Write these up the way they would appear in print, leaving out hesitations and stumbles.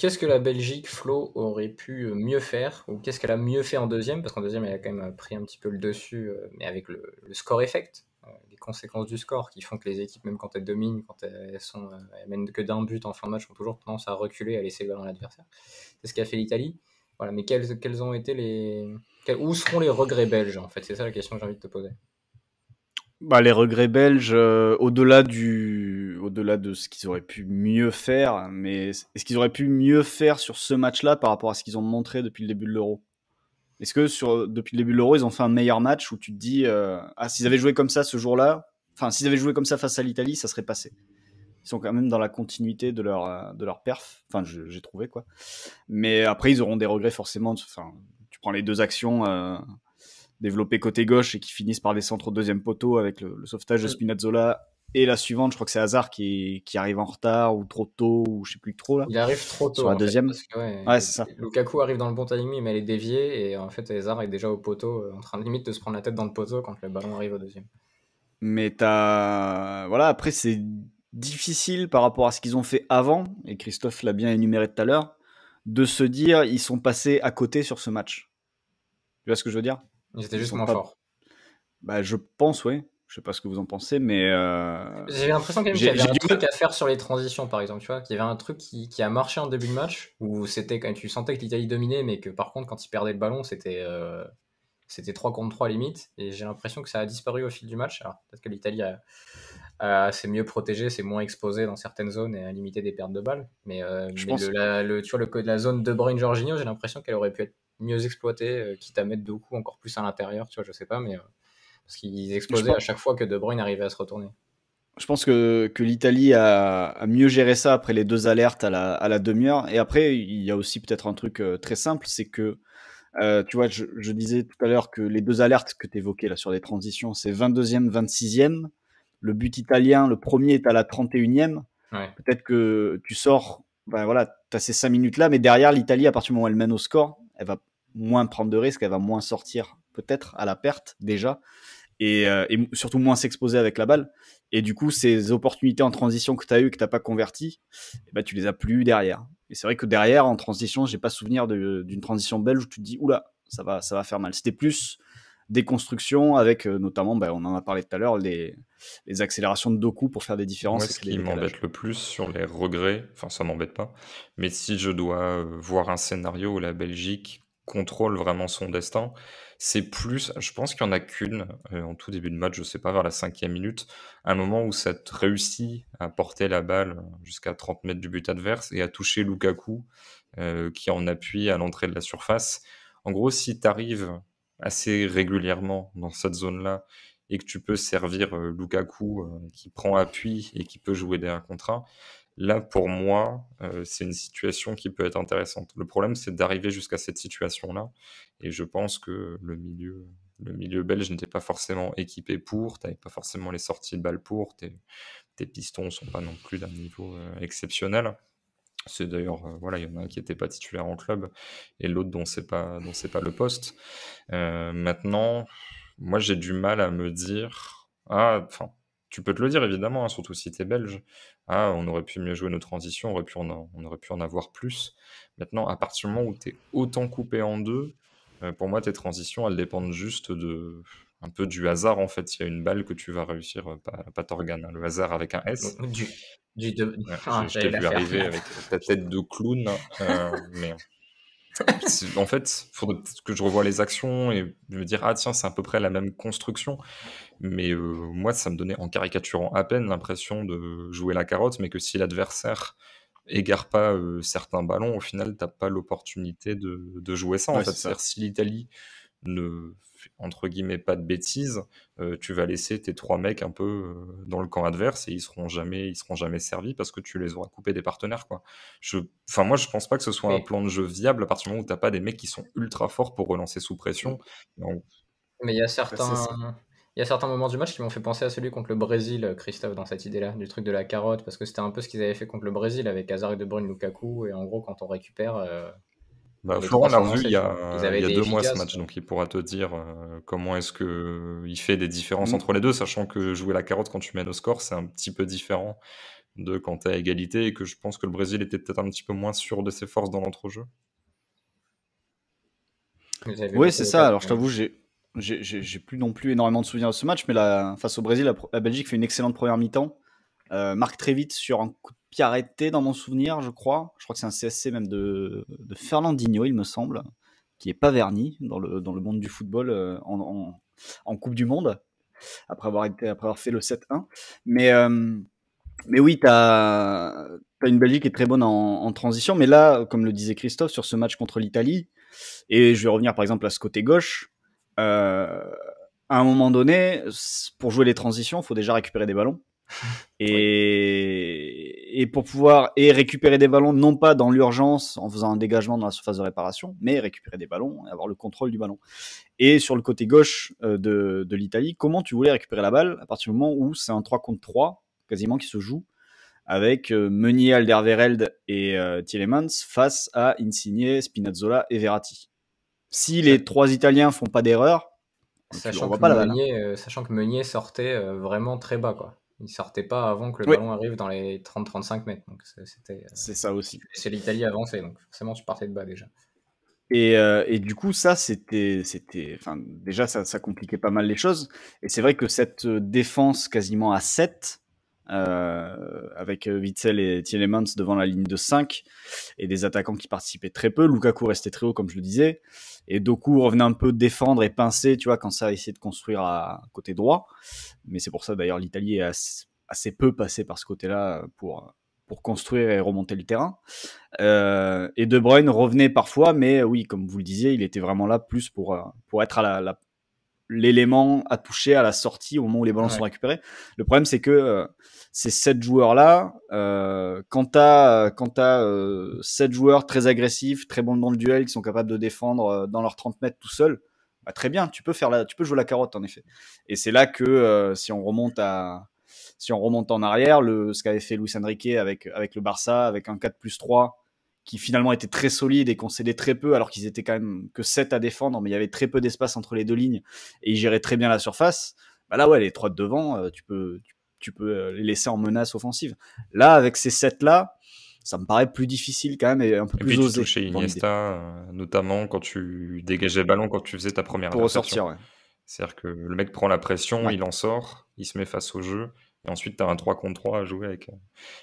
qu'est-ce que la Belgique, Flo, aurait pu mieux faire, ou qu'est-ce qu'elle a mieux fait en deuxième, parce qu'en deuxième, elle a quand même pris un petit peu le dessus, mais avec le score effect, les conséquences du score qui font que les équipes, même quand elles dominent, quand elles mènent que d'un but en fin de match, ont toujours tendance à reculer, à laisser le ballon à l'adversaire. C'est ce qu'a fait l'Italie. Voilà, mais quels ont été où seront les regrets belges, en fait? C'est ça la question que j'ai envie de te poser. Bah, les regrets belges, au-delà de ce qu'ils auraient pu mieux faire, mais est-ce qu'ils auraient pu mieux faire sur ce match-là par rapport à ce qu'ils ont montré depuis le début de l'Euro? Est-ce que depuis le début de l'Euro, ils ont fait un meilleur match où tu te dis, s'ils avaient joué comme ça ce jour-là, enfin, s'ils avaient joué comme ça face à l'Italie, ça serait passé. Ils sont quand même dans la continuité de leur perf. Enfin, j'ai trouvé, quoi. Mais après, ils auront des regrets forcément. Enfin, tu prends les deux actions développées côté gauche et qui finissent par des centres au deuxième poteau avec le sauvetage de Spinazzola. Et la suivante, je crois que c'est Hazard qui arrive en retard ou trop tôt ou je sais plus trop là. Il arrive trop Sur tôt, la en fait, deuxième. parce que ouais, Ouais, c'est ça. Lukaku arrive dans le bon timing, mais elle est déviée, et en fait, Hazard est déjà au poteau, en train de limite de se prendre la tête dans le poteau quand le ballon arrive au deuxième. Mais voilà, après, c'est difficile par rapport à ce qu'ils ont fait avant, et Christophe l'a bien énuméré tout à l'heure, de se dire, ils sont passés à côté sur ce match. Tu vois ce que je veux dire? Ils étaient Ils juste sont moins pas. forts. Bah, je pense, ouais. Je sais pas ce que vous en pensez, mais J'ai l'impression quand même qu'il y avait j'ai un du truc mal. à faire sur les transitions, par exemple, tu vois, qu'il y avait un truc qui a marché en début de match, où c'était quand tu sentais que l'Italie dominait, mais que par contre, quand ils perdaient le ballon, c'était 3 contre 3 limite, et j'ai l'impression que ça a disparu au fil du match. Alors, peut-être que l'Italie s'est mieux protégée, s'est moins exposée dans certaines zones et a limité des pertes de balles, Je mais pense. tu vois, la zone De Bruyne-Jorginho, j'ai l'impression qu'elle aurait pu être mieux exploitée, quitte à mettre Doku encore plus à l'intérieur, tu vois, je sais pas, mais parce qu'ils Je explosaient à pense. chaque fois que De Bruyne arrivait à se retourner. Je pense que l'Italie a mieux géré ça après les deux alertes à la demi-heure. Et après, il y a aussi peut-être un truc très simple, c'est que tu vois, je disais tout à l'heure que les deux alertes que tu évoquais là sur les transitions, c'est 22e, 26e. Le but italien, le premier est à la 31e. Ouais. Peut-être que tu sors, ben voilà, tu as ces 5 minutes-là, mais derrière, l'Italie, à partir du moment où elle mène au score, elle va moins prendre de risques, elle va moins sortir peut-être à la perte déjà, et surtout moins s'exposer avec la balle. Et du coup, ces opportunités en transition que tu as eues, que tu n'as pas converties, eh ben, tu les as plus eues derrière. Et c'est vrai que derrière, en transition, j'ai pas souvenir d'une transition belge où tu te dis, oula, ça va faire mal. C'était plus des constructions avec notamment, ben, on en a parlé tout à l'heure, les accélérations de Doku pour faire des Moi, différences et ce créer des qui décalages. m'embête le plus sur les regrets, enfin ça m'embête pas, mais si je dois voir un scénario où la Belgique contrôle vraiment son destin, c'est plus, je pense qu'il y en a qu'une en tout début de match, je sais pas, vers la 5e minute, un moment où ça te réussit à porter la balle jusqu'à 30 mètres du but adverse et à toucher Lukaku qui en appuie à l'entrée de la surface. En gros, si tu arrives assez régulièrement dans cette zone-là et que tu peux servir Lukaku qui prend appui et qui peut jouer des 1 contre 1, là pour moi c'est une situation qui peut être intéressante. Le problème c'est d'arriver jusqu'à cette situation-là et je pense que le milieu belge n'était pas forcément équipé pour, t'avais pas forcément les sorties de balles pour, tes pistons sont pas non plus d'un niveau exceptionnel. C'est d'ailleurs, voilà, il y en a un qui n'était pas titulaire en club et l'autre dont c'est pas le poste. Maintenant, moi j'ai du mal à me dire, ah, enfin, tu peux te le dire évidemment, hein, surtout si t'es belge. Ah, on aurait pu mieux jouer nos transitions, on aurait pu en avoir plus. Maintenant, à partir du moment où t'es autant coupé en deux, pour moi tes transitions elles dépendent juste de un peu du hasard en fait. Il y a une balle que tu vas réussir, pas Torgan, hein, le hasard avec un S. Donc, Ouais, Ah, je t'ai j'allais la vu faire. arriver avec ta tête de clown, mais en fait, faudrait peut-être que je revoie les actions et me dire ah tiens c'est à peu près la même construction, mais moi ça me donnait en caricaturant à peine l'impression de jouer la carotte, mais que si l'adversaire égare pas certains ballons, au final t'as pas l'opportunité de jouer ça en Ouais, fait. c'est C'est-à-dire ça. si l'Italie ne fait entre guillemets pas de bêtises, tu vas laisser tes trois mecs un peu dans le camp adverse et ils seront jamais servis parce que tu les auras coupés des partenaires quoi. Enfin moi je pense pas que ce soit un mais, plan de jeu viable à partir du moment où t'as pas des mecs qui sont ultra forts pour relancer sous pression. Donc, mais C'est ça. il y a certains moments du match qui m'ont fait penser à celui contre le Brésil, Christophe, dans cette idée-là, du truc de la carotte, parce que c'était un peu ce qu'ils avaient fait contre le Brésil avec Hazard et De Bruyne, Lukaku, et en gros, quand on récupère, bah, les Florent trois l'a sont revu lancés, tu vois. Ils il avaient y a été 2 mois ce efficaces. match, donc il pourra te dire comment est-ce que il fait des différences Mm. entre les deux, sachant que jouer la carotte quand tu mènes au score, c'est un petit peu différent de quand t'es à égalité et que je pense que le Brésil était peut-être un petit peu moins sûr de ses forces dans l'entrejeu. Vous avez Oui, beaucoup c'est ça. Alors, je d'occasions. t'avoue, j'ai plus non plus énormément de souvenirs de ce match, mais face au Brésil, la Belgique fait une excellente première mi-temps. Marque très vite sur un coup de pied arrêté dans mon souvenir, je crois. Je crois que c'est un CSC même de Fernandinho, il me semble, qui est pas verni dans le monde du football en Coupe du Monde, après avoir fait le 7-1. Mais, euh, mais oui, t'as une Belgique qui est très bonne en transition. Mais là, comme le disait Christophe, sur ce match contre l'Italie, et je vais revenir par exemple à ce côté gauche, euh, à un moment donné, pour jouer les transitions, il faut déjà récupérer des ballons. Oui. Et pour pouvoir récupérer des ballons, non pas dans l'urgence en faisant un dégagement dans la surface de réparation, mais récupérer des ballons et avoir le contrôle du ballon. Et sur le côté gauche de l'Italie, comment tu voulais récupérer la balle à partir du moment où c'est un 3 contre 3 quasiment qui se joue avec Meunier, Alderweireld et Tielemans face à Insigne, Spinazzola et Verratti. Si les 3 Italiens font pas d'erreur, tu leur vois pas la balle. Sachant que Meunier sortait vraiment très bas, quoi. Il sortait pas avant que le Oui, ballon arrive dans les 30-35 mètres. Donc c'était, c'est ça aussi. c'est l'Italie avancer, donc forcément tu partais de bas déjà. Et du coup, ça, enfin, déjà, ça compliquait pas mal les choses. Et c'est vrai que cette défense quasiment à 7, avec Witsel et Tielemans devant la ligne de 5, et des attaquants qui participaient très peu. Lukaku restait très haut, comme je le disais. Et Doku revenait un peu défendre et pincer, tu vois, quand ça a essayé de construire à côté droit. Mais c'est pour ça, d'ailleurs, l'Italie est assez peu passée par ce côté-là pour construire et remonter le terrain. Et De Bruyne revenait parfois, mais oui, comme vous le disiez, il était vraiment là plus pour être à l'élément à toucher à la sortie au moment où les ballons sont Ouais. récupérés. Le problème, c'est que ces 7 joueurs-là, quand t'as 7 joueurs très agressifs, très bons dans le duel, qui sont capables de défendre dans leurs 30 mètres tout seuls, bah, très bien, tu peux jouer la carotte en effet. Et c'est là que si on remonte en arrière, ce qu'avait fait Luis Enrique avec le Barça, avec un 4+3 qui finalement était très solide et concédait très peu, alors qu'ils étaient quand même que 7 à défendre, mais il y avait très peu d'espace entre les deux lignes et ils géraient très bien la surface. Bah là, ouais, les 3 de devant, tu peux les laisser en menace offensive. Là, avec ces 7-là, ça me paraît plus difficile quand même et un peu Et plus puis tu osé touchais dans l'idée. Iniesta, notamment quand tu dégageais le ballon, quand tu faisais ta première Pour interception. ressortir, ouais. C'est-à-dire que le mec prend la pression, Ouais. il en sort, il se met face au jeu, et ensuite tu as un 3 contre 3 à jouer avec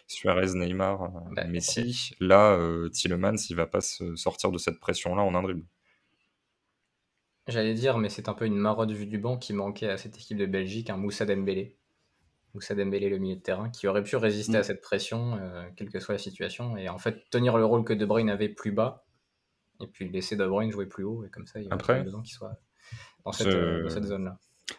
Suarez, Neymar, Bah, Messi. Là, Tielemans, il va pas se sortir de cette pression-là en un dribble. j'allais dire, mais c'est un peu une marotte vue du banc qui manquait à cette équipe de Belgique, un Moussa Dembélé. Moussa Dembélé, le milieu de terrain, qui aurait pu résister à Mm. cette pression, quelle que soit la situation, et en fait tenir le rôle que De Bruyne avait plus bas, et puis laisser De Bruyne jouer plus haut, et comme ça il n'y aurait pas eu Après, besoin qu'il soit dans cette ce- zone-là.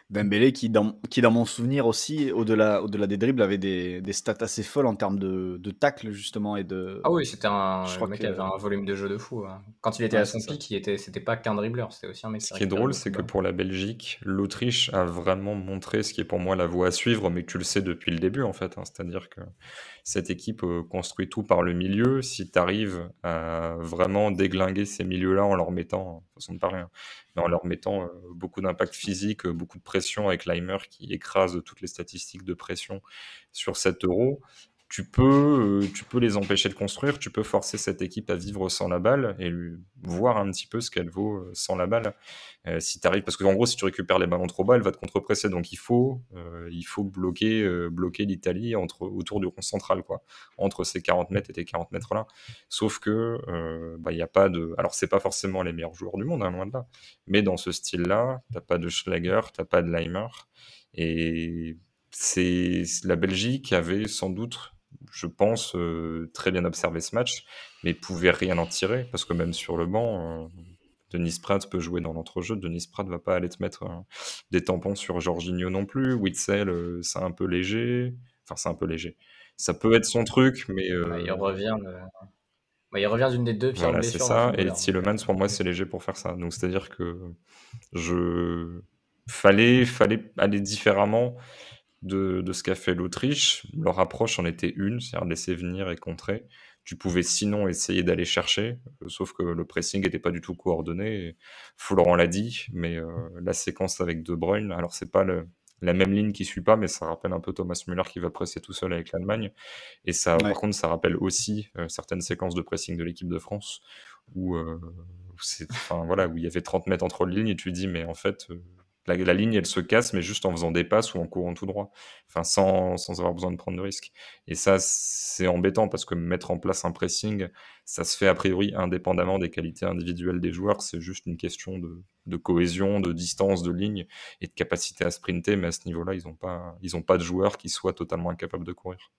Dembélé qui dans mon souvenir aussi, au-delà des dribbles, avait des stats assez folles en termes de tacle justement et de. Ah oui, Je le crois mec que. avait un volume de jeu de fou, hein. Quand il était à Ouais, c'est son ça. pic, c'était pas qu'un dribbleur, c'était aussi un mec ce qui qui est récupérait drôle, beaucoup c'est de que ballons. pour la Belgique, l'Autriche a vraiment montré ce qui est pour moi la voie à suivre, mais tu le sais depuis le début en fait, hein. C'est-à-dire que cette équipe construit tout par le milieu. Si tu arrives à vraiment déglinguer ces milieux-là en leur mettant, façon de parler, hein, mais en leur mettant beaucoup d'impact physique, beaucoup de pression avec Leimer qui écrase toutes les statistiques de pression sur cet euro, tu peux les empêcher de construire, tu peux forcer cette équipe à vivre sans la balle et voir un petit peu ce qu'elle vaut sans la balle. Si tu arrives, parce que en gros, si tu récupères les ballons trop bas, elle va te contre-presser. Donc il faut bloquer l'Italie autour du rond central, quoi, entre ces 40 mètres et tes 40 mètres là. Sauf que il y a pas de. Alors c'est pas forcément les meilleurs joueurs du monde, hein, loin de là. Mais dans ce style-là, t'as pas de Schlager, t'as pas de Leimer, et c'est la Belgique avait sans doute, je pense, très bien observé ce match, mais pouvait rien en tirer parce que même sur le banc. Denis Pratt peut jouer dans l'entrejeu. Denis Pratt va pas aller te mettre des tampons sur Jorginho non plus. Witsel, c'est un peu léger. Enfin, c'est un peu léger. Ça peut être son truc, mais Bah, il revient d'une des deux pires voilà, c'est blessures d'un ça. Et footballeur. Donc, Tielemans, pour moi, c'est léger pour faire ça. Donc, c'est-à-dire que je fallait aller différemment de ce qu'a fait l'Autriche. Leur approche en était une, c'est-à-dire laisser venir et contrer. Tu pouvais sinon essayer d'aller chercher, sauf que le pressing n'était pas du tout coordonné. Et Florent l'a dit, mais la séquence avec De Bruyne, alors c'est pas la même ligne qui suit pas, mais ça rappelle un peu Thomas Müller qui va presser tout seul avec l'Allemagne. Et ça, Ouais. par contre, ça rappelle aussi certaines séquences de pressing de l'équipe de France où, voilà, où il y avait 30 mètres entre les lignes et tu dis, mais en fait, la ligne, elle se casse, mais juste en faisant des passes ou en courant tout droit. Enfin, sans avoir besoin de prendre de risques. Et ça, c'est embêtant parce que mettre en place un pressing, ça se fait a priori indépendamment des qualités individuelles des joueurs. C'est juste une question de cohésion, de distance de ligne et de capacité à sprinter. Mais à ce niveau-là, ils ont pas de joueurs qui soient totalement incapables de courir.